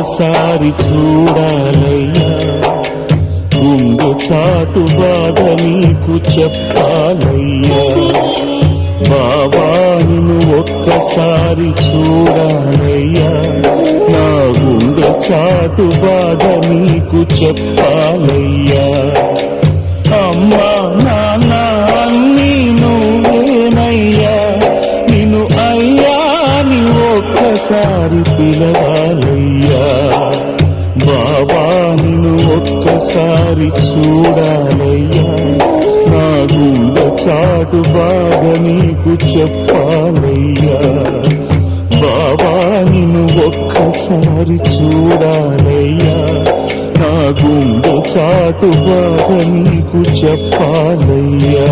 ఒక్కసారి చూడాలయ్యా, గుండె చాటు బాధ నీకు చెప్పాలయ్యా. బాబా నిన్ను ఒక్కసారి చూడాలయ్యా, నా గుండె చాటు బాధ నీకు చెప్పాలయ్యా. అమ్మా నాన్న అన్నీ నువ్వేనయ్యా, నిన్ను అయ్యా నీ ఒక్కసారి పిలవాలయ్యా. బాబా నిన్ను ఒక్కసారి చూడాలయ్యా, నా గుండె చాటు బాధ నీకు చెప్పాలయ్యా. బాబా నిన్ను ఒక్కసారి చూడాలయ్యా, నా గుండె చాటు బాధ నీకు చెప్పాలయ్యా.